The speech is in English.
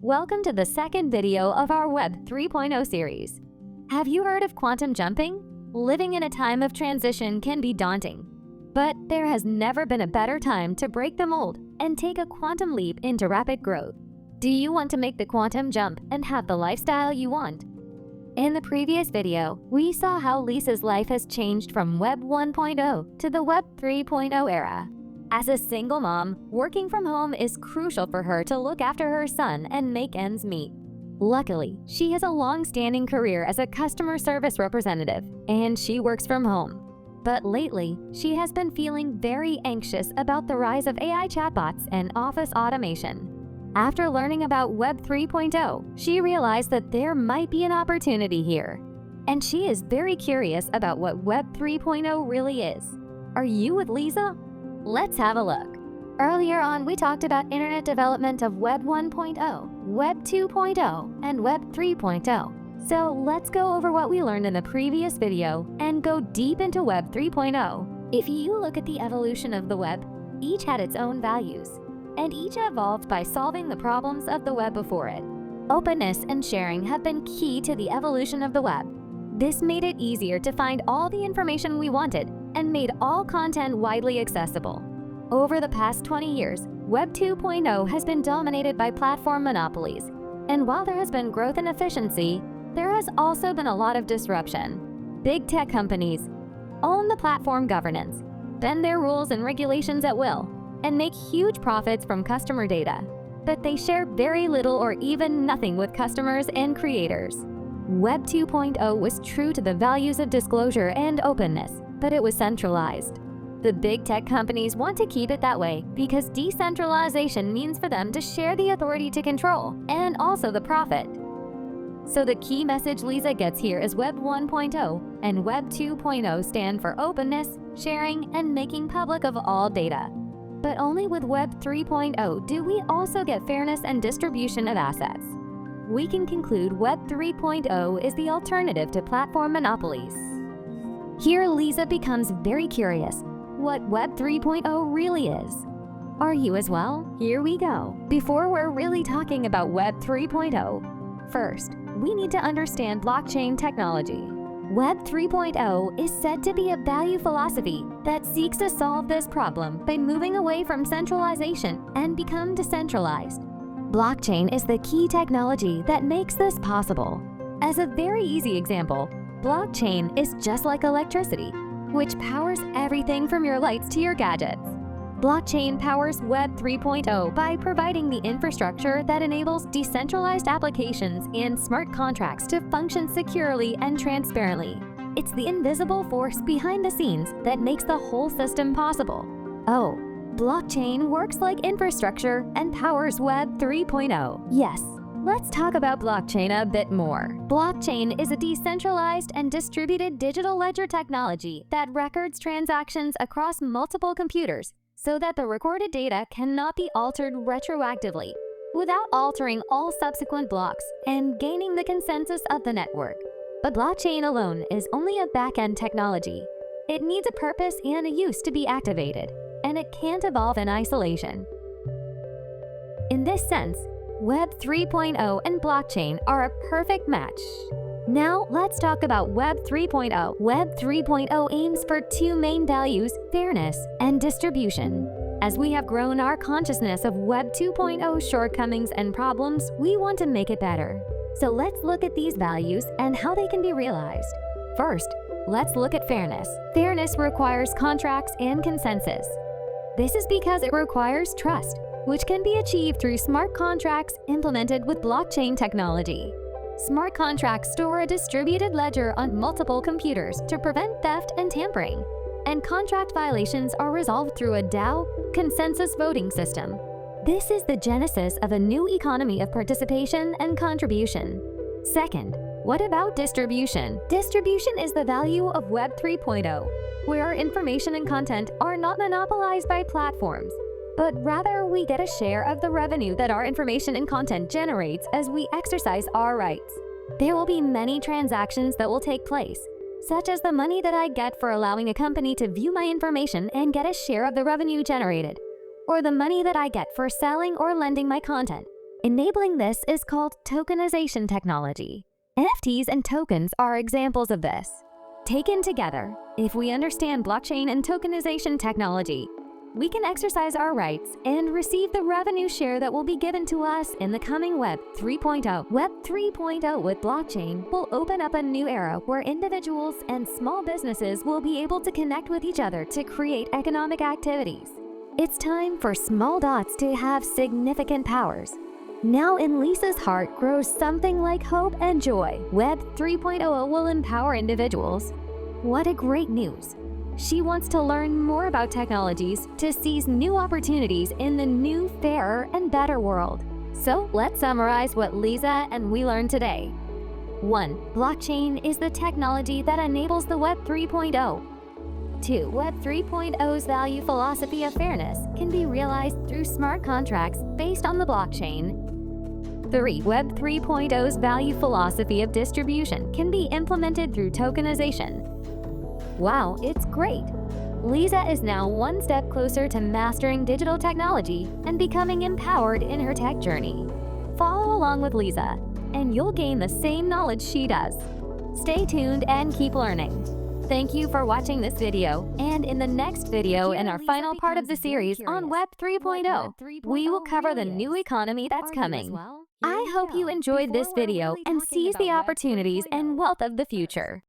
Welcome to the second video of our Web 3.0 series. Have you heard of quantum jumping? Living in a time of transition can be daunting, but there has never been a better time to break the mold and take a quantum leap into rapid growth. Do you want to make the quantum jump and have the lifestyle you want? In the previous video, we saw how Lisa's life has changed from Web 1.0 to the Web 3.0 era. As a single mom, working from home is crucial for her to look after her son and make ends meet. Luckily, she has a long-standing career as a customer service representative, and she works from home. But lately, she has been feeling very anxious about the rise of AI chatbots and office automation. After learning about Web 3.0, she realized that there might be an opportunity here. And she is very curious about what Web 3.0 really is. Are you with Lisa? Let's have a look. Earlier on, we talked about internet development of Web 1.0, Web 2.0, and Web 3.0. So let's go over what we learned in the previous video and go deep into Web 3.0. If you look at the evolution of the web, each had its own values, and each evolved by solving the problems of the web before it. Openness and sharing have been key to the evolution of the web. This made it easier to find all the information we wanted and made all content widely accessible. Over the past 20 years, Web 2.0 has been dominated by platform monopolies. And while there has been growth and efficiency, there has also been a lot of disruption. Big tech companies own the platform governance, bend their rules and regulations at will, and make huge profits from customer data. But they share very little or even nothing with customers and creators. Web 2.0 was true to the values of disclosure and openness, but it was centralized. The big tech companies want to keep it that way because decentralization means for them to share the authority to control and also the profit. So the key message Lisa gets here is Web 1.0 and Web 2.0 stand for openness, sharing, and making public of all data. But only with Web 3.0 do we also get fairness and distribution of assets. We can conclude Web 3.0 is the alternative to platform monopolies. Here, Lisa becomes very curious what Web 3.0 really is. Are you as well? Here we go. Before we're really talking about Web 3.0, first, we need to understand blockchain technology. Web 3.0 is said to be a value philosophy that seeks to solve this problem by moving away from centralization and become decentralized. Blockchain is the key technology that makes this possible. As a very easy example, blockchain is just like electricity, which powers everything from your lights to your gadgets. Blockchain powers Web 3.0 by providing the infrastructure that enables decentralized applications and smart contracts to function securely and transparently. It's the invisible force behind the scenes that makes the whole system possible. Oh, blockchain works like infrastructure and powers Web 3.0. Yes. Let's talk about blockchain a bit more. Blockchain is a decentralized and distributed digital ledger technology that records transactions across multiple computers so that the recorded data cannot be altered retroactively without altering all subsequent blocks and gaining the consensus of the network. But blockchain alone is only a back-end technology. It needs a purpose and a use to be activated, and it can't evolve in isolation. In this sense, Web 3.0 and blockchain are a perfect match. Now, let's talk about Web 3.0. Web 3.0 aims for two main values, fairness and distribution. As we have grown our consciousness of Web 2.0 shortcomings and problems, we want to make it better. So let's look at these values and how they can be realized. First, let's look at fairness. Fairness requires contracts and consensus. This is because it requires trust, which can be achieved through smart contracts implemented with blockchain technology. Smart contracts store a distributed ledger on multiple computers to prevent theft and tampering, and contract violations are resolved through a DAO, consensus voting system. This is the genesis of a new economy of participation and contribution. Second, what about distribution? Distribution is the value of Web 3.0, where our information and content are not monopolized by platforms, but rather we get a share of the revenue that our information and content generates as we exercise our rights. There will be many transactions that will take place, such as the money that I get for allowing a company to view my information and get a share of the revenue generated, or the money that I get for selling or lending my content. Enabling this is called tokenization technology. NFTs and tokens are examples of this. Taken together, if we understand blockchain and tokenization technology, we can exercise our rights and receive the revenue share that will be given to us in the coming Web 3.0. Web 3.0 with blockchain will open up a new era where individuals and small businesses will be able to connect with each other to create economic activities. It's time for small dots to have significant powers. Now in Lisa's heart grows something like hope and joy. Web 3.0 will empower individuals. What a great news! She wants to learn more about technologies to seize new opportunities in the new, fairer, and better world. So let's summarize what Lisa and we learned today. 1. Blockchain is the technology that enables the Web 3.0. 2. Web 3.0's value philosophy of fairness can be realized through smart contracts based on the blockchain. 3. Web 3.0's value philosophy of distribution can be implemented through tokenization. Wow, it's great! Lisa is now one step closer to mastering digital technology and becoming empowered in her tech journey. Follow along with Lisa, and you'll gain the same knowledge she does. Stay tuned and keep learning. Thank you for watching this video, and in the next video in our final part of the series on Web 3.0, we will cover the new economy that's coming. I hope you enjoyed this video and seize the opportunities and wealth of the future.